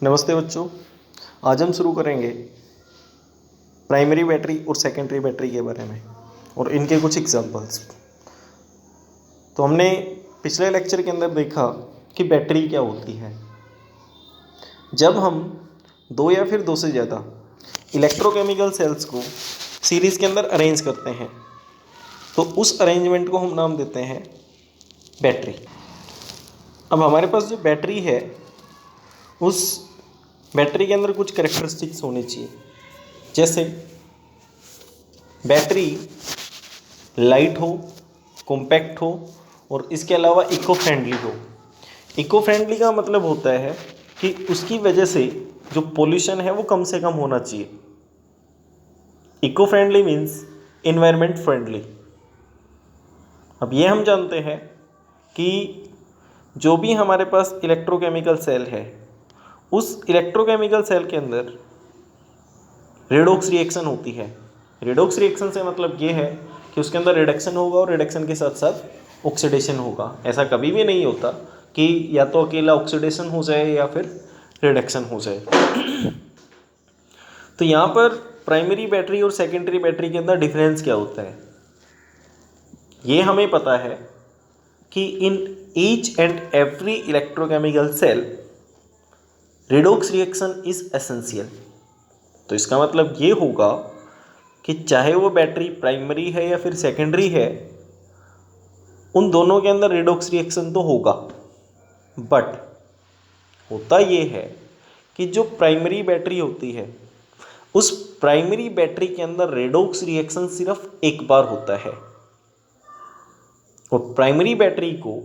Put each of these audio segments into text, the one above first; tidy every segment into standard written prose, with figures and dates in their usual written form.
नमस्ते बच्चों। आज हम शुरू करेंगे प्राइमरी बैटरी और सेकेंडरी बैटरी के बारे में और इनके कुछ एग्जांपल्स। तो हमने पिछले लेक्चर के अंदर देखा कि बैटरी क्या होती है। जब हम दो या फिर दो से ज़्यादा इलेक्ट्रोकेमिकल सेल्स को सीरीज़ के अंदर अरेंज करते हैं तो उस अरेंजमेंट को हम नाम देते हैं बैटरी। अब हमारे पास जो बैटरी है उस बैटरी के अंदर कुछ कैरेक्टरिस्टिक्स होने चाहिए, जैसे बैटरी लाइट हो, कॉम्पैक्ट हो और इसके अलावा इको फ्रेंडली हो। इको फ्रेंडली का मतलब होता है कि उसकी वजह से जो पोल्यूशन है वो कम से कम होना चाहिए। Eco friendly means environment friendly. अब ये हम जानते हैं कि जो भी हमारे पास इलेक्ट्रोकेमिकल सेल है उस इलेक्ट्रोकेमिकल सेल के अंदर रेडॉक्स रिएक्शन होती है। रेडॉक्स रिएक्शन से मतलब ये है कि उसके अंदर रिडक्शन होगा और रिडक्शन के साथ साथ ऑक्सीडेशन होगा। ऐसा कभी भी नहीं होता कि या तो अकेला ऑक्सीडेशन हो जाए या फिर रिडक्शन हो जाए। तो यहाँ पर प्राइमरी बैटरी और सेकेंडरी बैटरी के अंदर डिफरेंस क्या होता है ये हमें पता है कि in each and every electrochemical cell redox reaction is essential. तो इसका मतलब ये होगा कि चाहे वो बैटरी प्राइमरी है या फिर सेकेंडरी है, उन दोनों के अंदर रेडॉक्स रिएक्शन तो होगा। बट होता ये है कि जो प्राइमरी बैटरी होती है उस प्राइमरी बैटरी के अंदर रेडॉक्स रिएक्शन सिर्फ एक बार होता है और प्राइमरी बैटरी को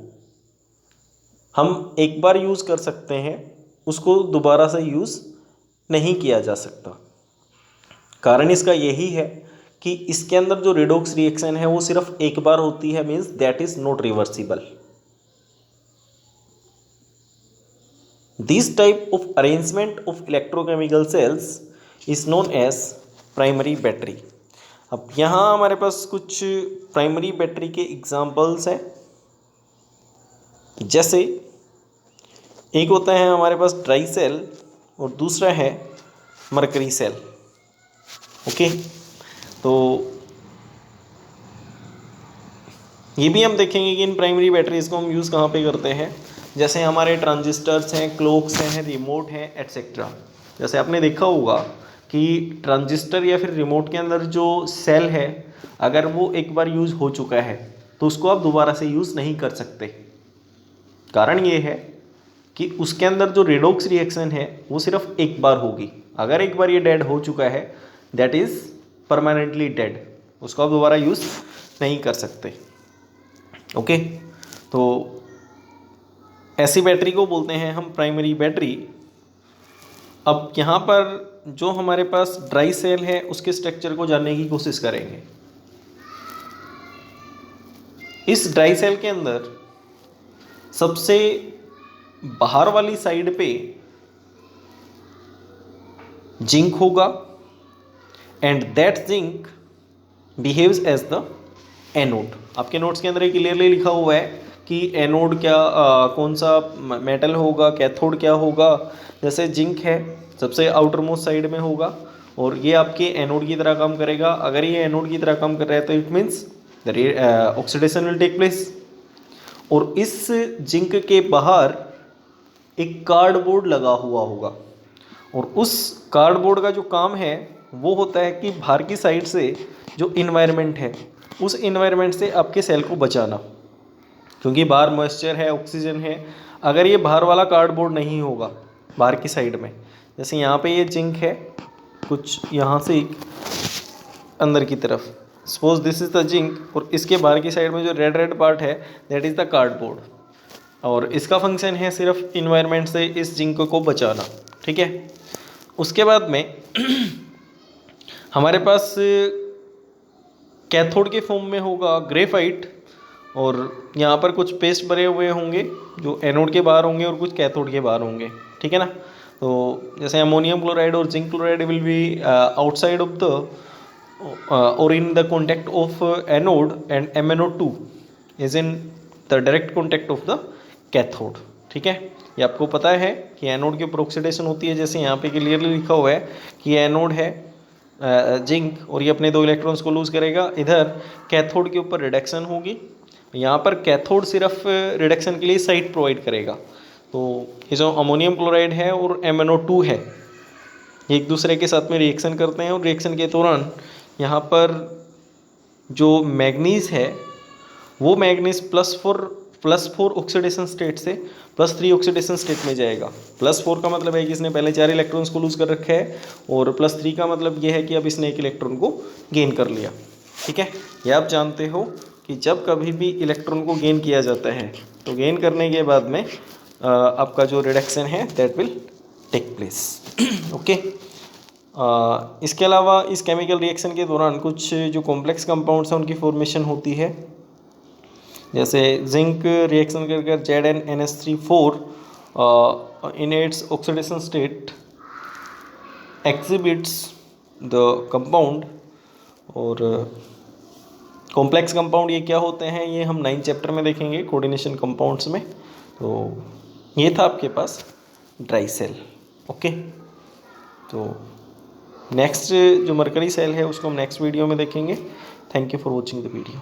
हम एक बार यूज़ कर सकते हैं, उसको दोबारा से यूज़ नहीं किया जा सकता। कारण इसका यही है कि इसके अंदर जो रेडॉक्स रिएक्शन है वो सिर्फ एक बार होती है, means that is not reversible. This type of arrangement of electrochemical cells is known as primary battery. अब यहाँ हमारे पास कुछ प्राइमरी बैटरी के एग्जाम्पल्स हैं। जैसे एक होता है हमारे पास ड्राई सेल और दूसरा है मरकरी सेल। ओके, तो ये भी हम देखेंगे कि इन प्राइमरी बैटरीज को हम यूज़ कहाँ पे करते हैं। जैसे हमारे ट्रांजिस्टर्स हैं, क्लॉक्स हैं, रिमोट हैं, एट्सेट्रा। जैसे आपने देखा होगा कि ट्रांजिस्टर या फिर रिमोट के अंदर जो सेल है अगर वो एक बार यूज़ हो चुका है तो उसको आप दोबारा से यूज़ नहीं कर सकते। कारण ये है कि उसके अंदर जो रेडॉक्स रिएक्शन है वो सिर्फ एक बार होगी। अगर एक बार ये डेड हो चुका है दैट इज़ परमानेंटली डेड, उसको आप दोबारा यूज़ नहीं कर सकते। ओके, तो ऐसी बैटरी को बोलते हैं हम प्राइमरी बैटरी। अब यहाँ पर जो हमारे पास ड्राई सेल है उसके स्ट्रक्चर को जानने की कोशिश करेंगे। इस ड्राई सेल के अंदर सबसे बाहर वाली साइड पे जिंक होगा and that zinc behaves as the anode. आपके नोट्स के अंदर क्लियरली लिखा हुआ है कि एनोड क्या कौन सा मेटल होगा, कैथोड क्या होगा। जैसे जिंक है सबसे आउटर मोस्ट साइड में होगा और ये आपके एनोड की तरह काम करेगा। अगर ये एनोड की तरह काम कर रहा है तो it means the oxidation will take place. और इस जिंक के बाहर एक कार्डबोर्ड लगा हुआ होगा और उस कार्डबोर्ड का जो काम है वो होता है कि बाहर की साइड से जो इन्वायरमेंट है उस इन्वायरमेंट से आपके सेल को बचाना, क्योंकि बाहर मॉइस्चर है, ऑक्सीजन है। अगर ये बाहर वाला कार्डबोर्ड नहीं होगा बाहर की साइड में, जैसे यहाँ पे ये जिंक है कुछ यहाँ से अंदर की तरफ, suppose this is the zinc और इसके बाहर की साइड में जो रेड रेड पार्ट है दैट इज़ द कार्डबोर्ड और इसका फंक्शन है सिर्फ इन्वायरमेंट से इस जिंक को बचाना। ठीक है, उसके बाद में हमारे पास कैथोड के फॉर्म में होगा ग्रेफाइट और यहाँ पर कुछ पेस्ट भरे हुए होंगे जो एनोड के बाहर होंगे और कुछ कैथोड के बाहर होंगे। ठीक है ना, तो जैसे अमोनियम क्लोराइड और zinc chloride will be outside of the और in the contact of anode and MnO2 is in the direct contact of the cathode. ठीक है, ये आपको पता है कि एनोड के ऊपर ऑक्सीडेशन होती है, जैसे यहाँ पे क्लियरली लिखा हुआ है कि एनोड है जिंक और ये अपने 2 इलेक्ट्रॉन्स को लूज करेगा। इधर कैथोड के ऊपर रिडक्शन होगी, यहाँ पर कैथोड सिर्फ रिडक्शन के लिए साइट प्रोवाइड करेगा। तो ये जो अमोनियम क्लोराइड है और MnO2 है, ये एक दूसरे के साथ में रिएक्शन करते हैं और रिएक्शन के दौरान यहाँ पर जो मैग्नीज है वो मैग्नीज +4 ऑक्सीडेशन स्टेट से +3 ऑक्सीडेशन स्टेट में जाएगा। +4 का मतलब है कि इसने पहले 4 इलेक्ट्रॉन्स को लूज कर रखा है और +3 का मतलब ये है कि अब इसने 1 इलेक्ट्रॉन को गेन कर लिया। ठीक है, ये आप जानते हो कि जब कभी भी इलेक्ट्रॉन को गेन किया जाता है तो गेन करने के बाद में आपका जो रिडक्शन है that will take place. Okay, इसके अलावा इस केमिकल रिएक्शन के दौरान कुछ जो कॉम्प्लेक्स कंपाउंड्स हैं उनकी फॉर्मेशन होती है, जैसे जिंक रिएक्शन कर ZnNH3 in its oxidation state exhibits the compound. और कॉम्प्लेक्स कंपाउंड ये क्या होते हैं ये हम 9th चैप्टर में देखेंगे कोऑर्डिनेशन कंपाउंड्स में। तो ये था आपके पास ड्राई सेल। ओके, तो नेक्स्ट जो मरकरी सेल है उसको हम नेक्स्ट वीडियो में देखेंगे। Thank you for watching the video.